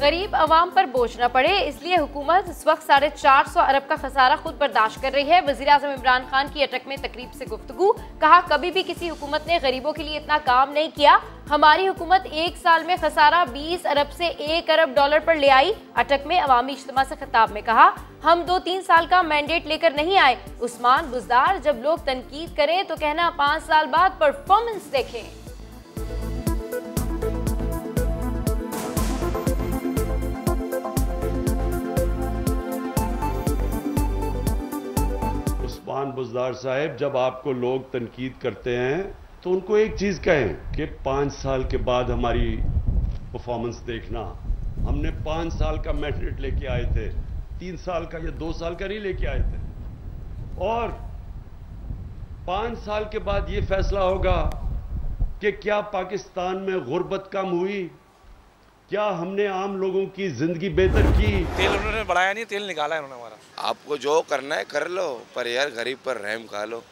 गरीब अवाम पर बोझ न पड़े, इसलिए हुकूमत इस वक्त 450 अरब का खसारा खुद बर्दाश्त कर रही है। वज़ीर आज़म इमरान खान की अटक में तकरीब से गुफ्तगू, कहा कभी भी किसी हुकूमत ने गरीबों के लिए इतना काम नहीं किया। हमारी हुकूमत 1 साल में खसारा 20 अरब से 1 अरब डॉलर पर ले आई। अटक में अवामी इज्तिमा से खिताब में कहा, हम 2-3 साल का मैंडेट लेकर नहीं आए। उस्मान बुज़दार, जब लोग तनकीद करें तो कहना 5 साल बाद परफॉर्मेंस देखें। उस्मान बुज़दार साहब, जब आपको लोग तनकीद करते हैं तो उनको एक चीज कहें कि 5 साल के बाद हमारी परफॉर्मेंस देखना। हमने 5 साल का मैंडेट लेके आए थे, 3 साल का या 2 साल का नहीं लेके आए थे। और 5 साल के बाद ये फैसला होगा कि क्या पाकिस्तान में गुर्बत कम हुई, क्या हमने आम लोगों की जिंदगी बेहतर की। तेल उन्होंने बढ़ाया नहीं, तेल निकाला है उन्होंने हमारा। आपको जो करना है कर लो, पर यार गरीब पर रहम खा लो।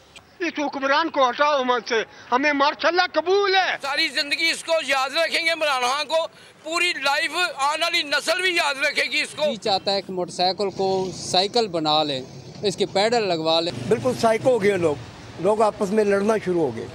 इस हुक्मरान को हटाओ मत से, हमें मार्शल्लाह कबूल है। सारी जिंदगी इसको याद रखेंगे, इमरान खान को पूरी लाइफ आने वाली नस्ल भी याद रखेगी इसको। जी चाहता है कि मोटरसाइकिल को साइकिल बना लें, इसके पैडल लगवा लें। बिल्कुल साइको हो गए लोग आपस में लड़ना शुरू हो गए।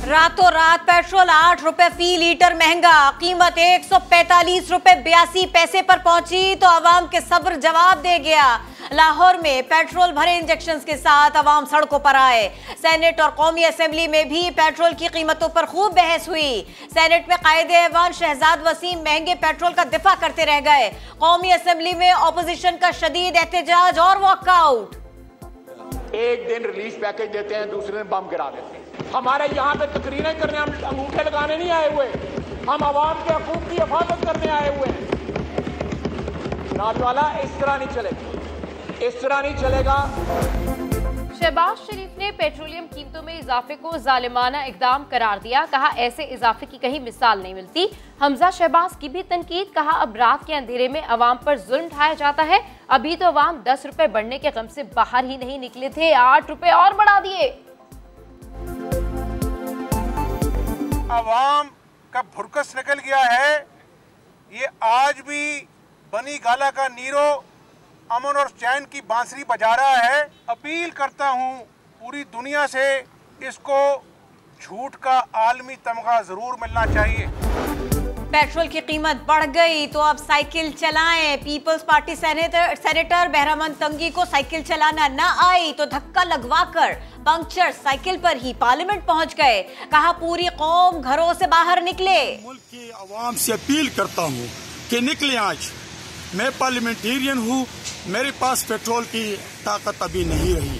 रातों रात पेट्रोल 8 रुपए फी लीटर महंगा, कीमत 145 रुपए 82 पैसे पर पहुंची तो आवाम के सब्र जवाब दे गया। लाहौर में पेट्रोल भरे इंजेक्शंस के साथ आवाम सड़कों पर आए। सेनेट और कौमी असेंबली में भी पेट्रोल की कीमतों पर खूब बहस हुई। सेनेट में कायदे ऐवान शहजाद वसीम महंगे पेट्रोल का दिफा करते रह गए। कौमी असेंबली में ऑपोजिशन का शदीद एहतजाज और वॉकआउट। एक दिन रिलीफ पैकेज देते हैं, दूसरे दिन बम गिरा देते हैं। हमारे यहाँ पे तकरीरें करने, हम अंगूठे लगाने नहीं आए हुए, हम आवाम के हकूक की हिफाजत करने आए हुए हैं। नाजवाला, इस तरह नहीं चलेगा, इस तरह नहीं चलेगा। शहबाज शरीफ ने पेट्रोलियम कीमतों में इजाफे को जालिमाना इकदाम करार दिया, कहा ऐसे इजाफे की कहीं मिसाल नहीं मिलती। हमजा शहबाज की भी तनकीद, कहा अब रात के अंधेरे में अवाम पर जुल्म ढाया जाता है। अभी तो अवाम 10 रुपए बढ़ने के गम से बाहर ही नहीं निकले थे, 8 रुपए और बढ़ा दिए। अवाम का भुरकस निकल गया है। ये आज भी बनी गाला का नीरो अमन और चैन की बांसुरी बजा रहा है। अपील करता हूँ पूरी दुनिया से, इसको झूठ का आलमी तमगा जरूर मिलना चाहिए। पेट्रोल की कीमत बढ़ गई तो अब साइकिल चलाएं। पीपल्स पार्टी सेनेटर बहरामन तंगी को साइकिल चलाना न आई तो धक्का लगवाकर पंक्चर साइकिल पर ही पार्लियामेंट पहुंच गए। कहा पूरी कौम घरों से बाहर निकले। मुल्क की आवाम से अपील करता हूं कि निकले आज। मैं पार्लियामेंटेरियन हूं, मेरे पास पेट्रोल की ताकत अभी नहीं रही।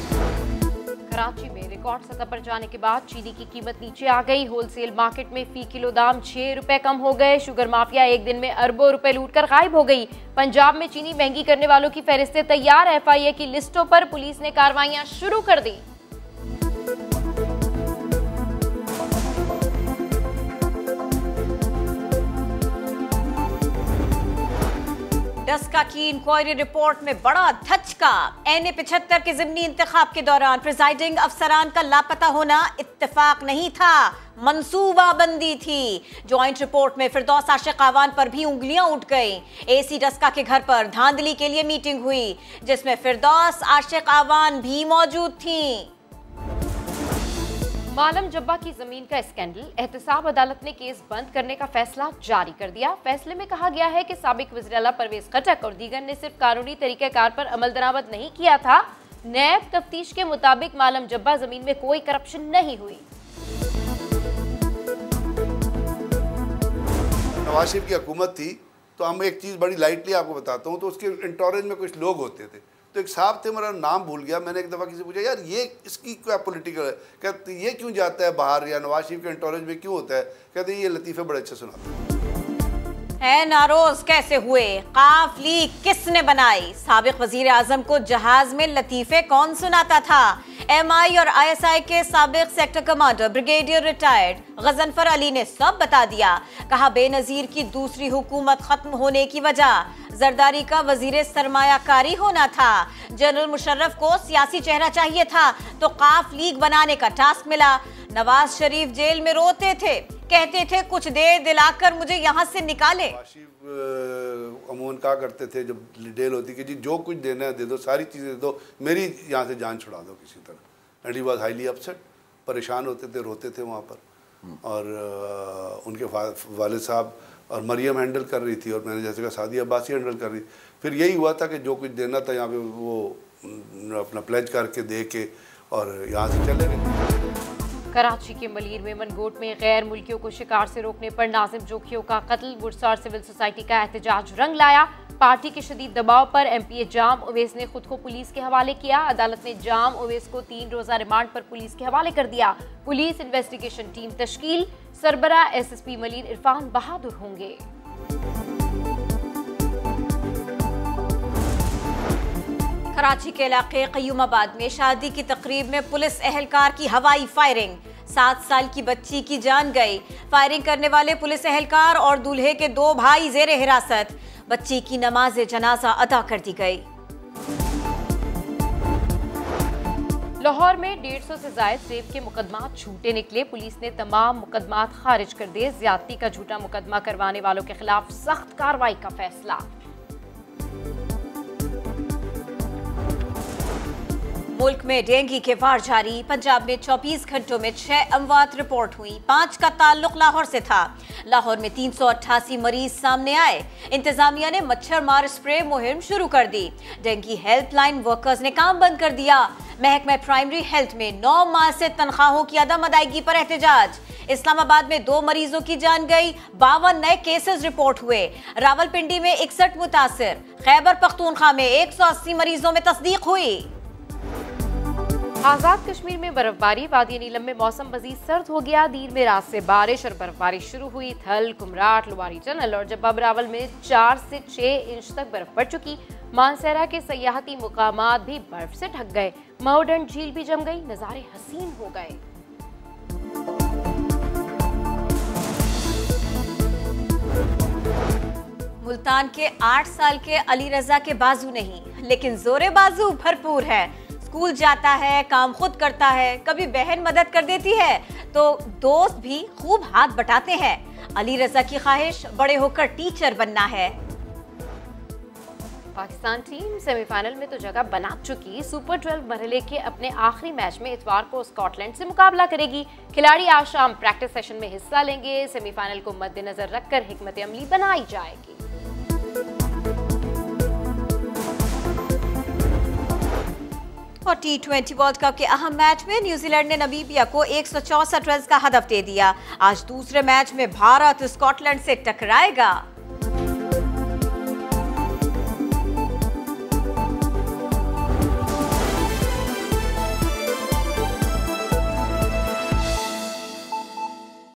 कराची में रिकॉर्ड सतह पर जाने के बाद चीनी की कीमत नीचे आ गई। होलसेल मार्केट में फी किलो दाम 6 रुपए कम हो गए। शुगर माफिया एक दिन में अरबों रुपए लूटकर गायब हो गई। पंजाब में चीनी महंगी करने वालों की फहरिस्तें तैयार। FIA की लिस्टों पर पुलिस ने कार्रवाइयां शुरू कर दी। डस्का की इंक्वायरी रिपोर्ट में बड़ा धचका। NA-75 के ज़िमनी इंतखाब के दौरान प्रिजाइडिंग अफसरान का लापता होना इत्तेफाक नहीं था, मंसूबाबंदी थी। ज्वाइंट रिपोर्ट में फिरदौस आशिक आवान पर भी उंगलियां उठ गईं। AC डस्का के घर पर धांधली के लिए मीटिंग हुई जिसमें फिरदौस आशिक आवान भी मौजूद थीं। मालम जब्बा की जमीन का स्कैंडल, एहतसाब अदालत ने केस बंद करने का फैसला जारी कर दिया। फैसले में कहा गया है कि साबिक वज़ीर आला परवेज खटक और दीगर ने सिर्फ कानूनी तरीक़ेकार पर अमल दरामद नहीं किया था। नैब तफ्तीश के मुताबिक मालम जब्बा जमीन में कोई करप्शन नहीं हुई। नवाज शरीफ की हुकूमत थी तो हम एक चीज़ बड़ी लाइटली आपको बताता हूँ, तो उसके इंटोरेज में कुछ लोग होते थे, तो एक साहब थे, मेरा नाम भूल गया, मैंने एक दफ़ा किसी से पूछा यार ये इसकी क्या पॉलिटिकल है, कहते ये क्यों जाता है बाहर या नवाज शरीफ के इंटोरेज में क्यों होता है, कहते ये लतीफ़े बड़े अच्छे सुनाते है। नारोज कैसे हुए, काफ लीग किसने बनाई, साबिक वजीर आजम को जहाज में लतीफ़े कौन सुनाता था। MI और ISI के साबिक sector commander brigadier retired Ghazanfar Ali ने सब बता दिया। कहा बेनजीर की दूसरी हुकूमत खत्म होने की वजह जरदारी का वजीर सरमायाकारी होना था। जनरल मुशर्रफ को सियासी चेहरा चाहिए था तो काफ लीग बनाने का टास्क मिला। नवाज शरीफ जेल में रोते थे, कहते थे कुछ दे दिलाकर मुझे यहाँ से निकाले। अमूमन कहा करते थे जब डील होती कि जी जो कुछ देना है दे दो, सारी चीज़ें दे दो, मेरी यहाँ से जान छुड़ा दो किसी तरह। And he was highly upset, परेशान होते थे, रोते थे वहाँ पर। और उनके वालिद साहब और मरियम हैंडल कर रही थी और मैंने जैसे कहा सादिया अब्बासी हैंडल कर रही। फिर यही हुआ था कि जो कुछ देना था यहाँ पे वो अपना प्लेज करके दे के और यहाँ से चले गए। कराची के मलीर में मनगोट में गैर मुल्कियों को शिकार से रोकने पर नाजिम जोखियों का कत्ल, वुडसर सिविल सोसाइटी का एहतजाज रंग लाया। पार्टी के शदीद दबाव पर एमपीए जाम उवैस ने खुद को पुलिस के हवाले किया। अदालत ने जाम उवैस को 3 रोजा रिमांड पर पुलिस के हवाले कर दिया। पुलिस इन्वेस्टिगेशन टीम तश्कील, सरबरा एसएसपी मलीर इरफान बहादुर होंगे। कराची के इलाके कयूमाबाद में शादी की तकरीब में पुलिस एहलकार की हवाई फायरिंग, 7 साल की बच्ची की जान गई। फायरिंग करने वाले पुलिस एहलकार और दूल्हे के 2 भाई जेरे हिरासत। बच्ची की नमाज जनाजा अदा कर दी गई। लाहौर में 150 से ज्यादा रेप के मुकदमात झूठे निकले। पुलिस ने तमाम मुकदमात खारिज कर दिए। ज्यादती का झूठा मुकदमा करवाने वालों के खिलाफ सख्त कार्रवाई का फैसला। मुल्क में डेंगू के वार जारी। पंजाब में 24 घंटों में 6 अमवात रिपोर्ट हुई, 5 का ताल्लुक लाहौर से था। लाहौर में 388 मरीज सामने आए। इंतजामिया ने मच्छर मार स्प्रे मुहिम शुरू कर दी। डेंगू हेल्पलाइन वर्कर्स ने काम बंद कर दिया। महकमा प्राइमरी हेल्थ में 9 माह से तनख्वाहों की अदम अदायगी पर एहतजाज। इस्लामाबाद में 2 मरीजों की जान गई, 52 नए केसेस रिपोर्ट हुए। रावलपिंडी में 61 मुतासिर। खैबर पख्तूनख्वा में 180 मरीजों में तस्दीक हुई। आजाद कश्मीर में बर्फबारी। वादी नीलम में मौसम मजीद सर्द हो गया। दीर में रात से बारिश और बर्फबारी शुरू हुई। थल, कुमराट, लुवारी टनल और जब्बा रावल में 4 से 6 इंच तक बर्फ पड़ चुकी। मानसहरा के सयाहती मुकामात भी बर्फ से ढक गए। महोडंड झील भी जम गई, नजारे हसीन हो गए। मुल्तान के 8 साल के अली रजा के बाजू नहीं, लेकिन जोरे बाजू भरपूर है। स्कूल जाता है, काम खुद करता है, कभी बहन मदद कर देती है तो दोस्त भी खूब हाथ बटाते हैं। अली रजा की ख्वाहिश बड़े होकर टीचर बनना है। पाकिस्तान टीम सेमीफाइनल में तो जगह बना चुकी। सुपर 12 मरहले के अपने आखिरी मैच में इतवार को स्कॉटलैंड से मुकाबला करेगी। खिलाड़ी आज शाम प्रैक्टिस सेशन में हिस्सा लेंगे। सेमीफाइनल को मद्देनजर रखकर हिकमत अमली बनाई जाएगी। और T20 वर्ल्ड कप के अहम मैच में न्यूजीलैंड ने नमीबिया को 164 रन का हदफ दे दिया। आज दूसरे मैच में भारत स्कॉटलैंड से टकराएगा।